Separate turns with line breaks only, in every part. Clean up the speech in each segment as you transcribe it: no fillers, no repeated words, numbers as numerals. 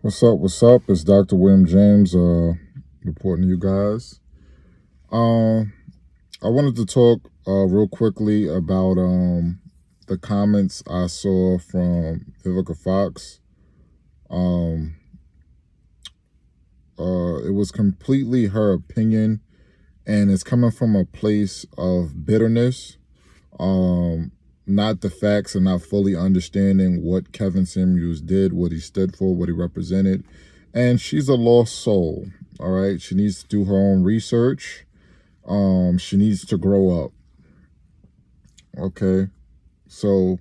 What's up? What's up? It's Dr. William James reporting to you guys. Um, I wanted to talk real quickly about the comments I saw from Vivica Fox. Um, it was completely her opinion, and it's coming from a place of bitterness, um, not the facts, and not fully understanding what Kevin Samuels did, what he stood for, what he represented. And she's a lost soul. All right, she needs to do her own research. She needs to grow up. Okay, so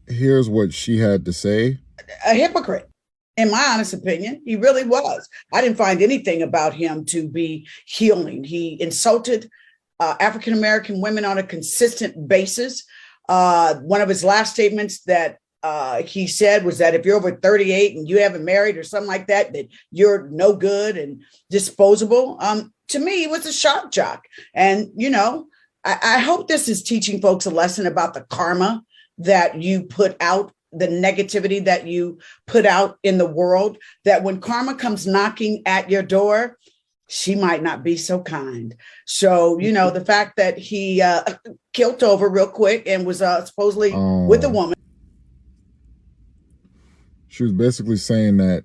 here's what she had to say.
A hypocrite. In my honest opinion, he really was. I didn't find anything about him to be healing. He insulted African American women on a consistent basis. One of his last statements that he said was that if you're over 38 and you haven't married or something like that, that you're no good and disposable. To me, it was a shock jock. And, I hope this is teaching folks a lesson about the karma that you put out, the negativity that you put out in the world, that when karma comes knocking at your door, she might not be so kind. So, the fact that he killed over real quick and was supposedly with a woman.
She was basically saying that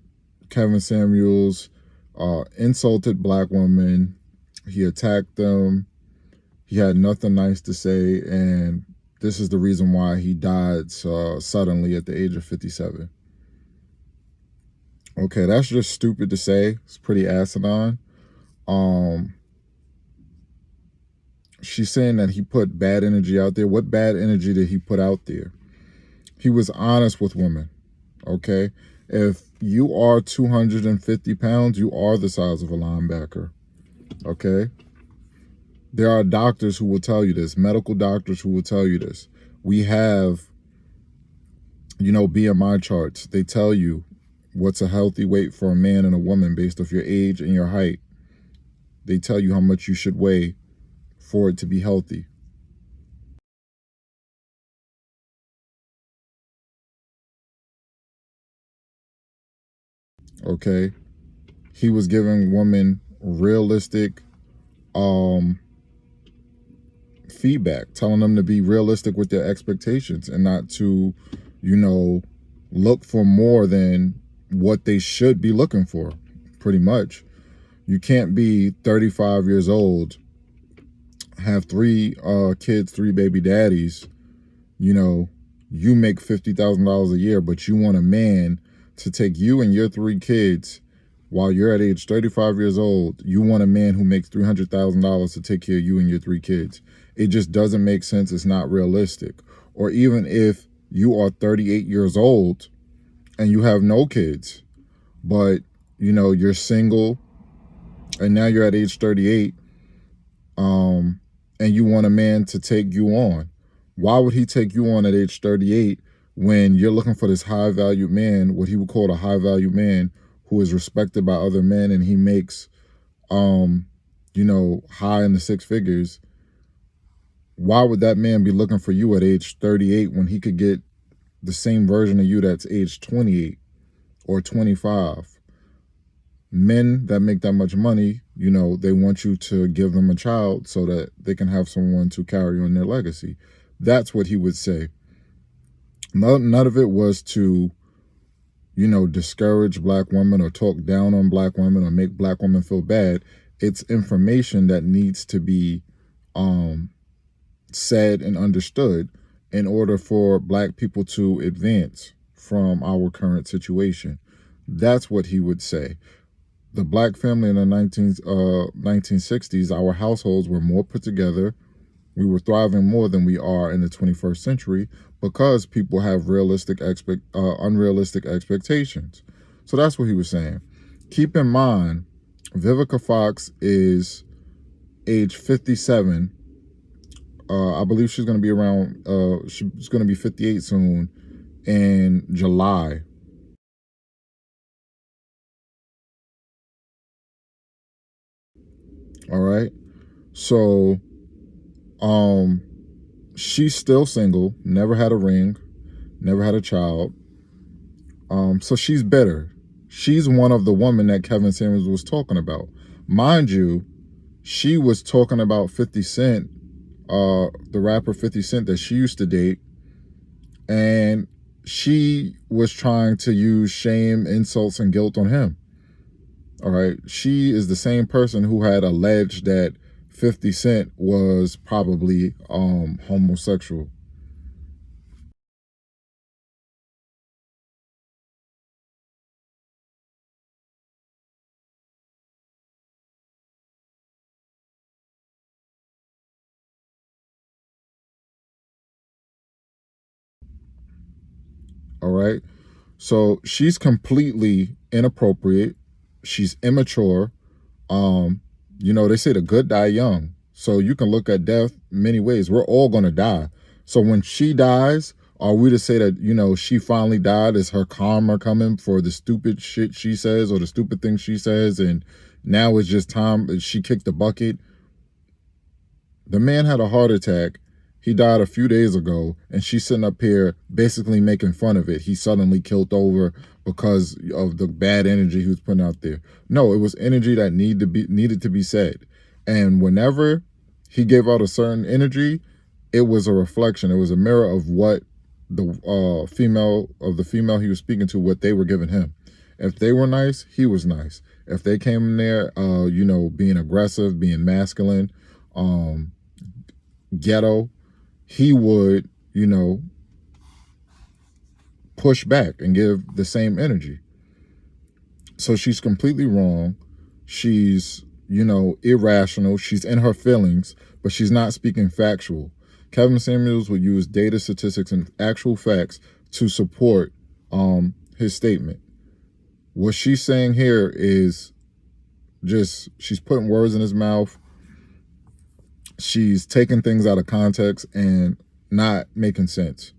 Kevin Samuels insulted black women. He attacked them. He had nothing nice to say, and this is the reason why he died suddenly at the age of 57. Okay, that's just stupid to say. It's pretty asinine. She's saying that he put bad energy out there. What bad energy did he put out there? He was honest with women. Okay, if you are 250 pounds, you are the size of a linebacker. Okay, there are doctors who will tell you this, medical doctors who will tell you this. We have, BMI charts. They tell you what's a healthy weight for a man and a woman based off your age and your height. They tell you how much you should weigh for it to be healthy. Okay, he was giving women realistic feedback, telling them to be realistic with their expectations and not to, look for more than what they should be looking for, pretty much. You can't be 35 years old, have three kids, three baby daddies, you make $50,000 a year, but you want a man to take you and your three kids while you're at age 35 years old. You want a man who makes $300,000 to take care of you and your three kids. It just doesn't make sense. It's not realistic. Or even if you are 38 years old and you have no kids, but you're single and now you're at age 38, and you want a man to take you on. Why would he take you on at age 38 when you're looking for this high value man, what he would call a high value man who is respected by other men, and he makes high in the six figures? Why would that man be looking for you at age 38 when he could get the same version of you that's age 28 or 25? Men that make that much money, they want you to give them a child so that they can have someone to carry on their legacy. That's what he would say. None of it was to, discourage black women or talk down on black women or make black women feel bad. It's information that needs to be said and understood in order for black people to advance from our current situation. That's what he would say. The black family in the 1960s, our households were more put together. We were thriving more than we are in the 21st century because people have unrealistic expectations. So that's what he was saying. Keep in mind, Vivica Fox is age 57. I believe she's going to be around, she's going to be 58 soon in July. All right. So, she's still single, never had a ring, never had a child. So she's bitter. She's one of the women that Kevin Samuels was talking about. Mind you, she was talking about 50 Cent, the rapper 50 Cent that she used to date, and she was trying to use shame, insults, and guilt on him. All right. She is the same person who had alleged that 50 Cent was probably homosexual. All right. So she's completely inappropriate. She's immature. Um, they say the good die young. So you can look at death many ways. We're all gonna die. So when she dies, are we to say that, she finally died? Is her karma coming for the stupid shit she says or the stupid things she says? And now it's just time she kicked the bucket? The man had a heart attack. He died a few days ago, and she's sitting up here basically making fun of it. He suddenly killed over because of the bad energy he was putting out there. No, it was energy that needed to be said. And whenever he gave out a certain energy, it was a reflection. It was a mirror of what the female he was speaking to, what they were giving him. If they were nice, he was nice. If they came in there, being aggressive, being masculine, ghetto, he would, push back and give the same energy. So she's completely wrong. She's, irrational. She's in her feelings, but she's not speaking factual. Kevin Samuels would use data, statistics, and actual facts to support his statement. What she's saying here is she's putting words in his mouth. She's taking things out of context and not making sense.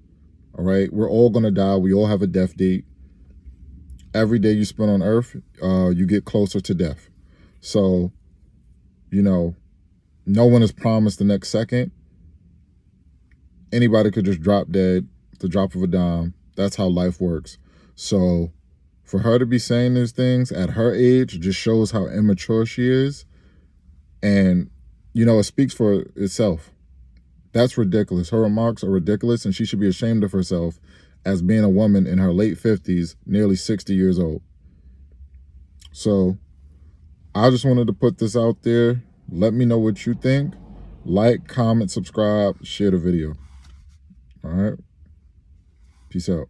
All right. We're all going to die. We all have a death date. Every day you spend on earth, you get closer to death. So, no one is promised the next second. Anybody could just drop dead, the drop of a dime. That's how life works. So for her to be saying these things at her age just shows how immature she is. And, it speaks for itself. That's ridiculous. Her remarks are ridiculous, and she should be ashamed of herself as being a woman in her late 50s, nearly 60 years old. So I just wanted to put this out there. Let me know what you think. Like, comment, subscribe, share the video. All right. Peace out.